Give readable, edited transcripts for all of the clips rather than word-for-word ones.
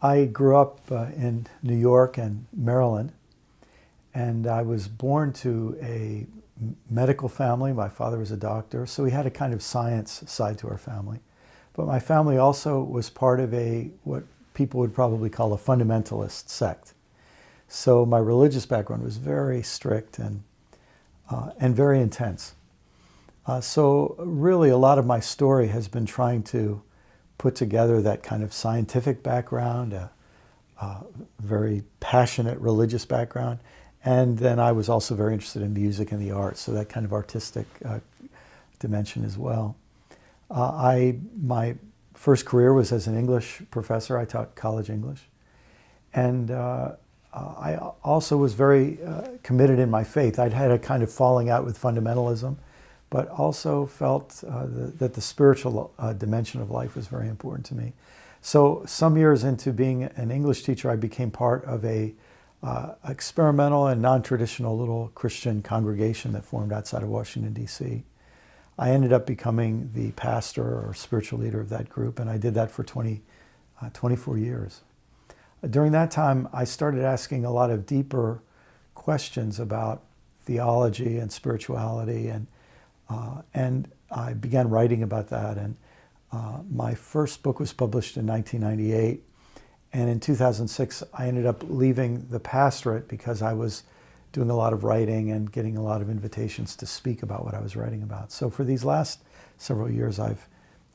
I grew up in New York and Maryland, and I was born to a medical family. My father was a doctor, so we had a kind of science side to our family. But my family also was part of what people would probably call a fundamentalist sect. So my religious background was very strict and very intense. So really a lot of my story has been trying to put together that kind of scientific background, a very passionate religious background, and then I was also very interested in music and the arts, so that kind of artistic dimension as well. My first career was as an English professor. I taught college English, and I also was very committed in my faith. I'd had a kind of falling out with fundamentalism, but also felt that the spiritual dimension of life was very important to me. So some years into being an English teacher, I became part of a experimental and non-traditional little Christian congregation that formed outside of Washington, D.C. I ended up becoming the pastor or spiritual leader of that group, and I did that for 24 years. During that time, I started asking a lot of deeper questions about theology and spirituality, and I began writing about that. And my first book was published in 1998, and in 2006, I ended up leaving the pastorate because I was doing a lot of writing and getting a lot of invitations to speak about what I was writing about. So for these last several years, I've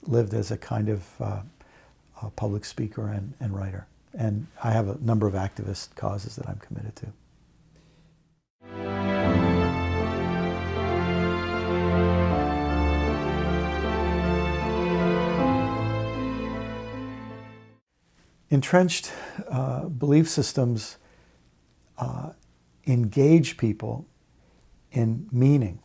lived as a kind of a public speaker and writer. And I have a number of activist causes that I'm committed to. Entrenched belief systems engage people in meaning.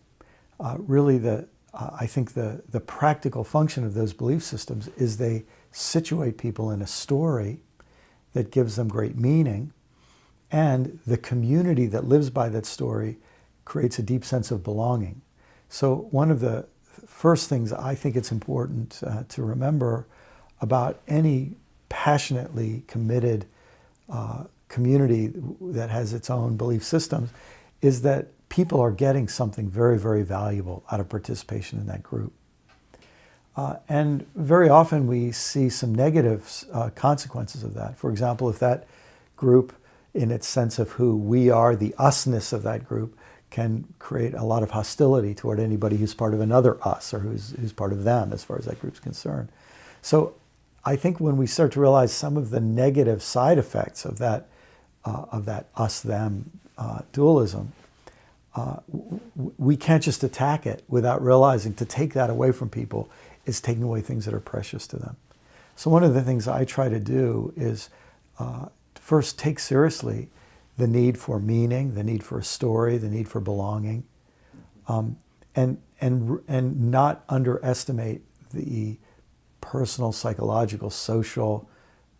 Really, I think the practical function of those belief systems is they situate people in a story that gives them great meaning, and the community that lives by that story creates a deep sense of belonging. So one of the first things I think it's important to remember about any passionately committed community that has its own belief systems is that people are getting something very, very valuable out of participation in that group. And very often we see some negative consequences of that. For example, if that group, in its sense of who we are, the usness of that group, can create a lot of hostility toward anybody who's part of another us or who's part of them as far as that group's concerned. So I think when we start to realize some of the negative side effects of that us-them dualism, we can't just attack it without realizing to take that away from people is taking away things that are precious to them. So one of the things I try to do is first take seriously the need for meaning, the need for a story, the need for belonging, and not underestimate the personal, psychological, social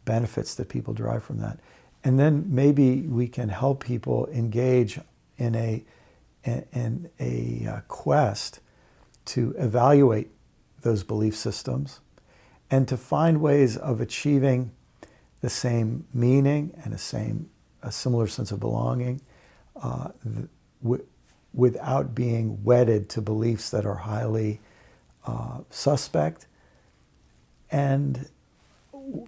benefits that people derive from that. And then maybe we can help people engage in a quest to evaluate those belief systems and to find ways of achieving the same meaning and a similar sense of belonging without being wedded to beliefs that are highly suspect and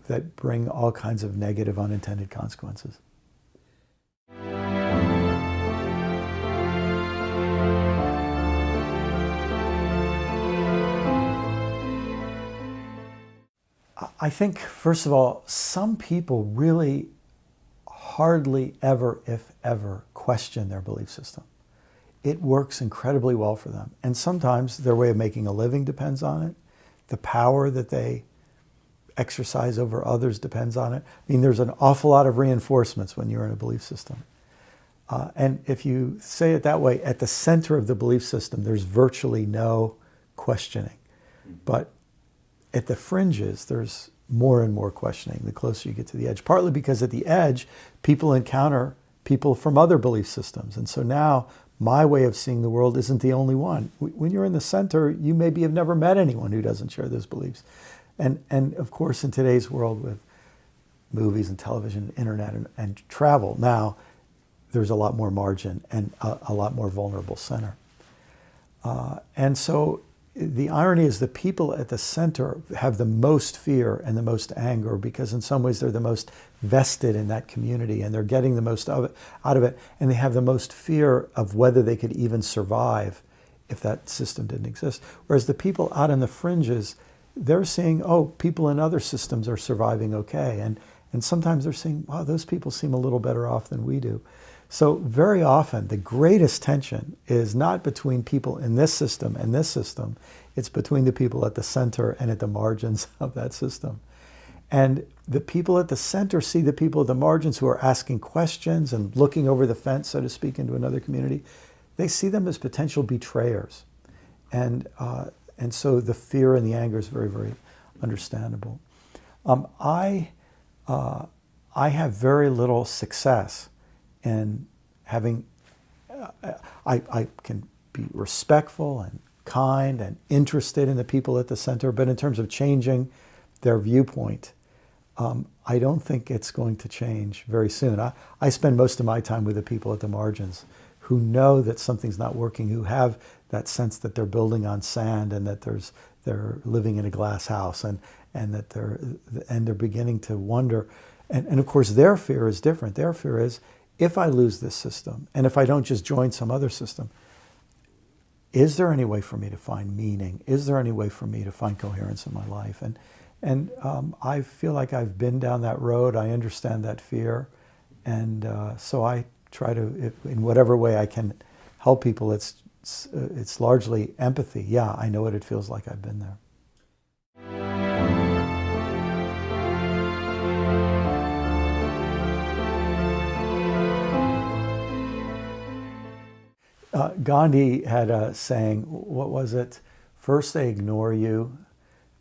that bring all kinds of negative unintended consequences. I think, first of all, some people really hardly ever, if ever, question their belief system. It works incredibly well for them. And sometimes their way of making a living depends on it. The power that they exercise over others depends on it. I mean, there's an awful lot of reinforcements when you're in a belief system. And if you say it that way, at the center of the belief system, there's virtually no questioning. But at the fringes, there's more and more questioning the closer you get to the edge, partly because at the edge, people encounter people from other belief systems. And so now my way of seeing the world isn't the only one. When you're in the center, you maybe have never met anyone who doesn't share those beliefs. And of course, in today's world with movies and television, internet, and travel. Now, there's a lot more margin and a lot more vulnerable center. And so the irony is the people at the center have the most fear and the most anger because in some ways they're the most vested in that community and they're getting the most out of it, and they have the most fear of whether they could even survive if that system didn't exist. Whereas the people out on the fringes, they're seeing, oh, people in other systems are surviving okay. And sometimes they're saying, wow, those people seem a little better off than we do. So very often the greatest tension is not between people in this system and this system, it's between the people at the center and at the margins of that system. And the people at the center see the people at the margins who are asking questions and looking over the fence, so to speak, into another community. They see them as potential betrayers. And so the fear and the anger is very, very understandable. I have very little success in having, I can be respectful and kind and interested in the people at the center, but in terms of changing their viewpoint, I don't think it's going to change very soon. I spend most of my time with the people at the margins who know that something's not working, who have that sense that they're building on sand and that they're living in a glass house and that they're beginning to wonder. And of course their fear is different. Their fear is, if I lose this system and if I don't just join some other system, is there any way for me to find meaning? Is there any way for me to find coherence in my life? And I feel like I've been down that road. I understand that fear. And so I try to, in whatever way I can help people, it's largely empathy. Yeah, I know what it feels like. I've been there. Gandhi had a saying, what was it? First they ignore you,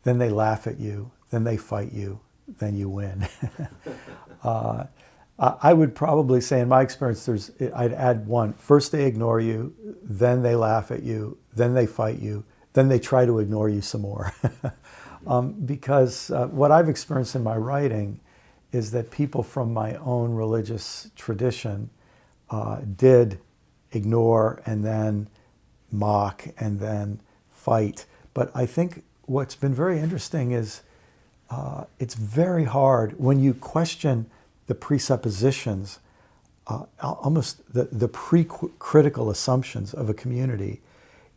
then they laugh at you, then they fight you, then you win. I would probably say in my experience, I'd add one. First they ignore you, then they laugh at you, then they fight you, then they try to ignore you some more. Because what I've experienced in my writing is that people from my own religious tradition did ignore and then mock and then fight. But I think what's been very interesting is it's very hard when you question the presuppositions, almost the pre-critical assumptions of a community.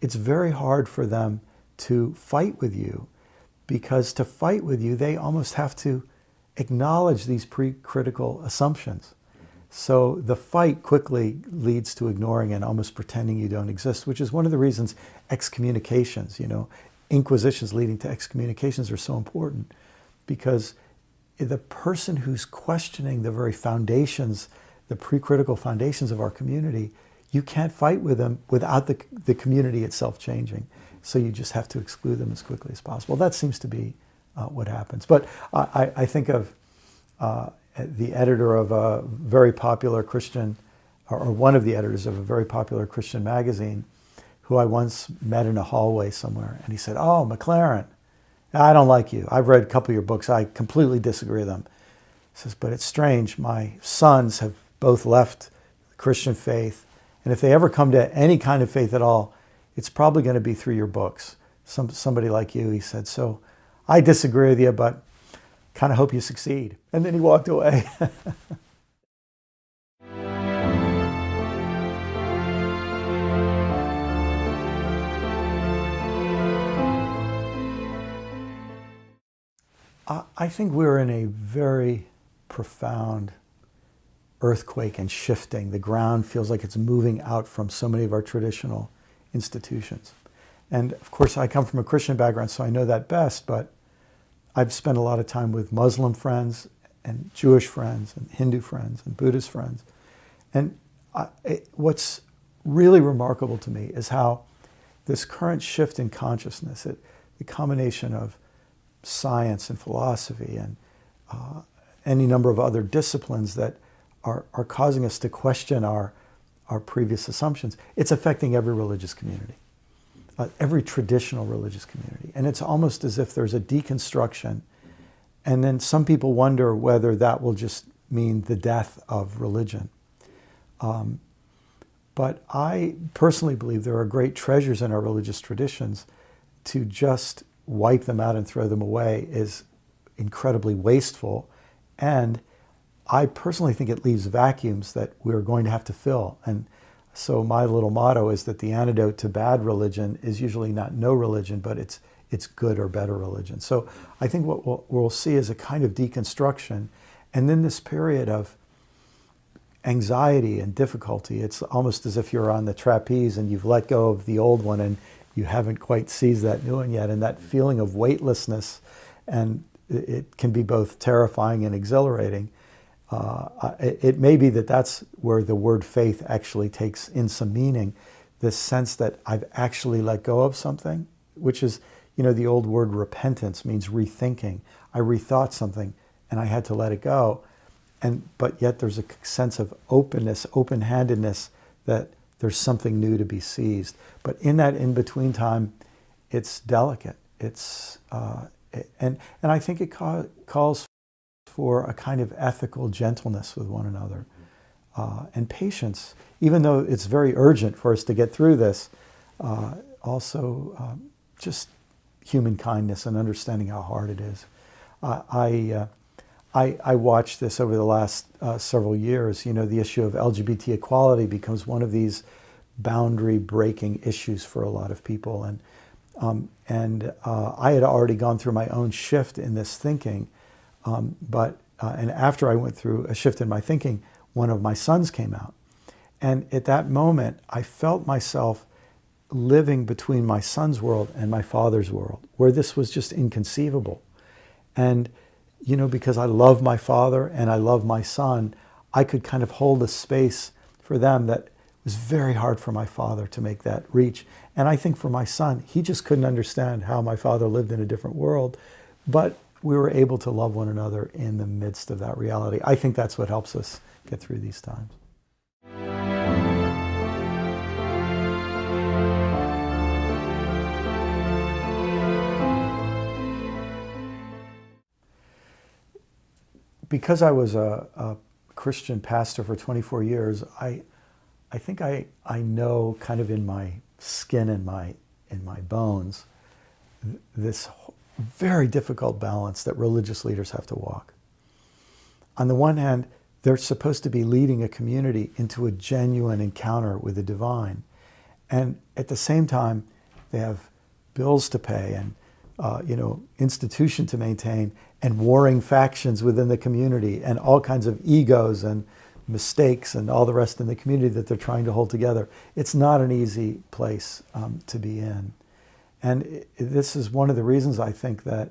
It's very hard for them to fight with you, because to fight with you, they almost have to acknowledge these pre-critical assumptions. So the fight quickly leads to ignoring and almost pretending you don't exist, which is one of the reasons excommunications, inquisitions leading to excommunications are so important, because the person who's questioning the very foundations, the pre-critical foundations of our community, you can't fight with them without the community itself changing. So you just have to exclude them as quickly as possible. That seems to be what happens. But I think of the editor of a very popular Christian, or one of the editors of a very popular Christian magazine, who I once met in a hallway somewhere. And he said, "Oh, McLaren, I don't like you. I've read a couple of your books. I completely disagree with them." He says, "But it's strange. My sons have both left the Christian faith. And if they ever come to any kind of faith at all, it's probably going to be through your books. Somebody like you," he said. "So I disagree with you, but kind of hope you succeed." And then he walked away. I think we're in a very profound earthquake and shifting. The ground feels like it's moving out from so many of our traditional institutions. And of course, I come from a Christian background, so I know that best, but I've spent a lot of time with Muslim friends and Jewish friends and Hindu friends and Buddhist friends. And what's really remarkable to me is how this current shift in consciousness, the combination of science and philosophy and any number of other disciplines that are causing us to question our previous assumptions, it's affecting every religious community. Every traditional religious community. And it's almost as if there's a deconstruction And then some people wonder whether that will just mean the death of religion. But I personally believe there are great treasures in our religious traditions. To just wipe them out and throw them away is incredibly wasteful. And I personally think it leaves vacuums that we're going to have to fill. And so my little motto is that the antidote to bad religion is usually not no religion, but it's good or better religion. So I think what we'll see is a kind of deconstruction. And then this period of anxiety and difficulty. It's almost as if you're on the trapeze and you've let go of the old one and you haven't quite seized that new one yet. And that feeling of weightlessness, and it can be both terrifying and exhilarating. It may be that that's where the word faith actually takes in some meaning, this sense that I've actually let go of something, which is, the old word repentance means rethinking. I rethought something and I had to let it go. But yet there's a sense of openness, open-handedness, that there's something new to be seized. But in that in-between time, it's delicate. It's and I think it calls for a kind of ethical gentleness with one another and patience. Even though it's very urgent for us to get through this, also just human kindness and understanding how hard it is. I watched this over the last several years. The issue of LGBT equality becomes one of these boundary-breaking issues for a lot of people. And I had already gone through my own shift in this thinking. And after I went through a shift in my thinking, one of my sons came out. And at that moment, I felt myself living between my son's world and my father's world, where this was just inconceivable. And because I love my father and I love my son, I could kind of hold a space for them that was very hard for my father to make that reach. And I think for my son, he just couldn't understand how my father lived in a different world. But we were able to love one another in the midst of that reality. I think that's what helps us get through these times. Because I was a Christian pastor for 24 years, I think I know kind of in my skin and in my bones this very difficult balance that religious leaders have to walk. On the one hand, they're supposed to be leading a community into a genuine encounter with the divine. And at the same time, they have bills to pay and institution to maintain, and warring factions within the community, and all kinds of egos and mistakes and all the rest in the community that they're trying to hold together. It's not an easy place to be in. And this is one of the reasons I think that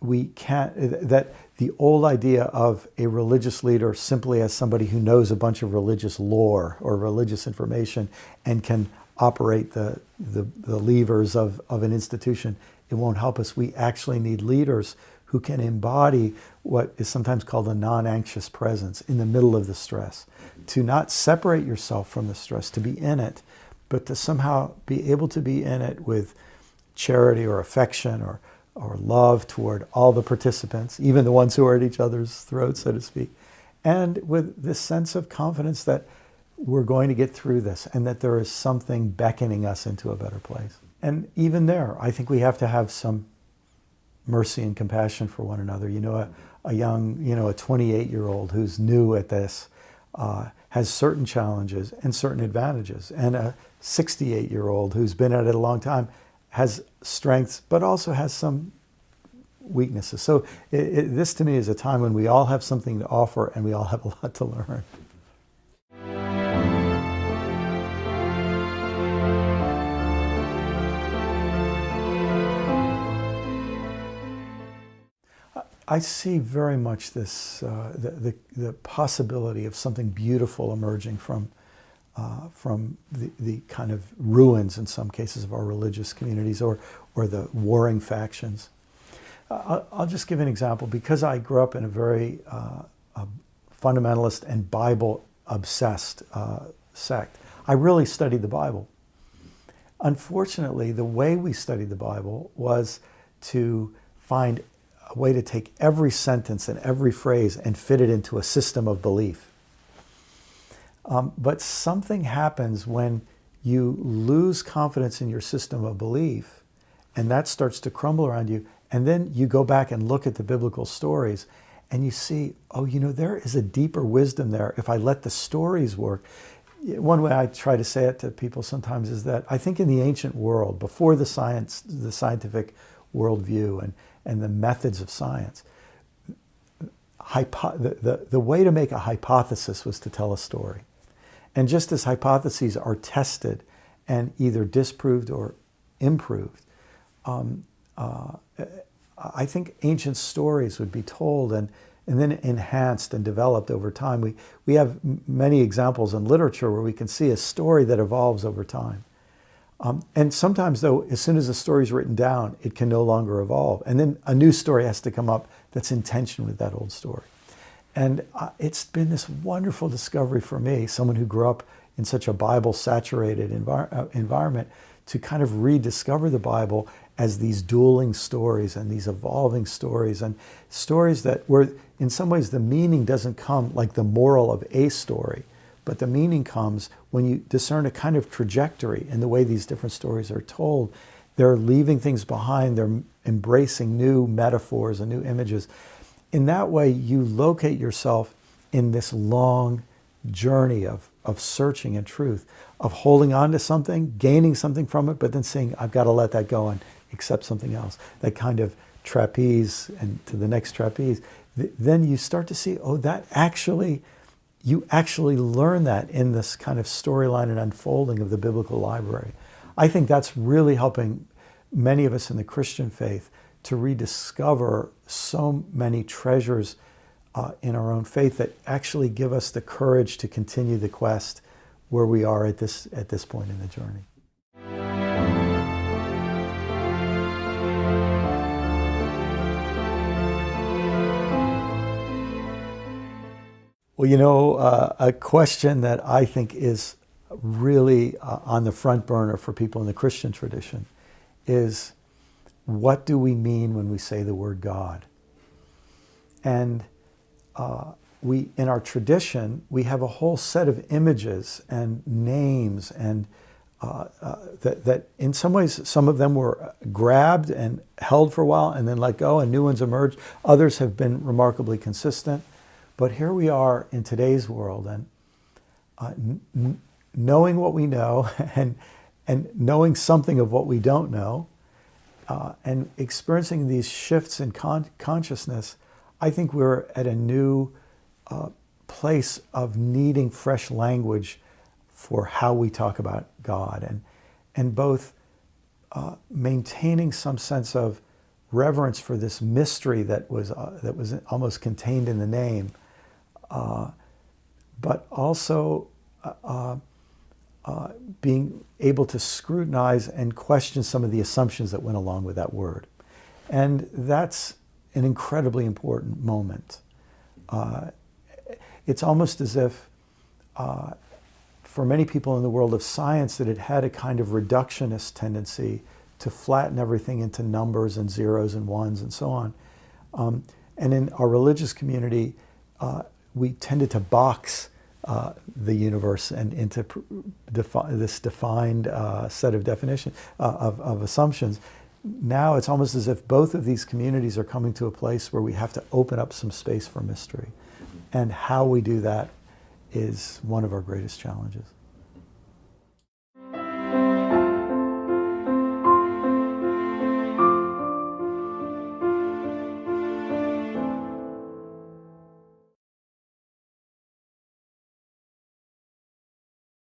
that the old idea of a religious leader simply as somebody who knows a bunch of religious lore or religious information and can operate the levers of an institution, it won't help us. We actually need leaders who can embody what is sometimes called a non-anxious presence in the middle of the stress. To not separate yourself from the stress, to be in it, but to somehow be able to be in it with charity or affection or love toward all the participants, even the ones who are at each other's throats, so to speak, and with this sense of confidence that we're going to get through this and that there is something beckoning us into a better place. And even there, I think we have to have some mercy and compassion for one another. A young, a 28-year-old who's new at this has certain challenges and certain advantages. And a 68-year-old who's been at it a long time has strengths, but also has some weaknesses. So this to me is a time when we all have something to offer and we all have a lot to learn. I see very much this the possibility of something beautiful emerging from the kind of ruins in some cases of our religious communities or the warring factions. I'll just give an example. Because I grew up in a very fundamentalist and Bible obsessed sect, I really studied the Bible. Unfortunately, the way we studied the Bible was to find a way to take every sentence and every phrase and fit it into a system of belief. But something happens when you lose confidence in your system of belief, and that starts to crumble around you. And then you go back and look at the biblical stories, and you see, oh, there is a deeper wisdom there if I let the stories work. One way I try to say it to people sometimes is that I think in the ancient world, before the scientific worldview and the methods of science, the way to make a hypothesis was to tell a story. And just as hypotheses are tested and either disproved or improved, I think ancient stories would be told and then enhanced and developed over time. We have many examples in literature where we can see a story that evolves over time. And sometimes, though, as soon as the story is written down, it can no longer evolve. And then a new story has to come up that's in tension with that old story. And it's been this wonderful discovery for me, someone who grew up in such a Bible-saturated environment, to kind of rediscover the Bible as these dueling stories and these evolving stories, and stories that where in some ways the meaning doesn't come like the moral of a story, but the meaning comes when you discern a kind of trajectory in the way these different stories are told. They're leaving things behind, they're embracing new metaphors and new images. In that way, you locate yourself in this long journey of searching and truth, of holding on to something, gaining something from it, but then saying, I've got to let that go and accept something else. That kind of trapeze and to the next trapeze. Then you start to see, oh, you actually learn that in this kind of storyline and unfolding of the biblical library. I think that's really helping many of us in the Christian faith to rediscover so many treasures in our own faith that actually give us the courage to continue the quest where we are at this point in the journey. Well, a question that I think is really on the front burner for people in the Christian tradition is, what do we mean when we say the word God? And in our tradition, we have a whole set of images and names, and that in some ways, some of them were grabbed and held for a while and then let go, and new ones emerged. Others have been remarkably consistent. But here we are in today's world, and knowing what we know and knowing something of what we don't know, and experiencing these shifts in consciousness, I think we're at a new place of needing fresh language for how we talk about God, and both maintaining some sense of reverence for this mystery that was almost contained in the name, but also being able to scrutinize and question some of the assumptions that went along with that word. And that's an incredibly important moment. It's almost as if, for many people in the world of science, that it had a kind of reductionist tendency to flatten everything into numbers and zeros and ones and so on. And in our religious community, we tended to box the universe and into this defined set of definitions, of assumptions. Now it's almost as if both of these communities are coming to a place where we have to open up some space for mystery. And how we do that is one of our greatest challenges.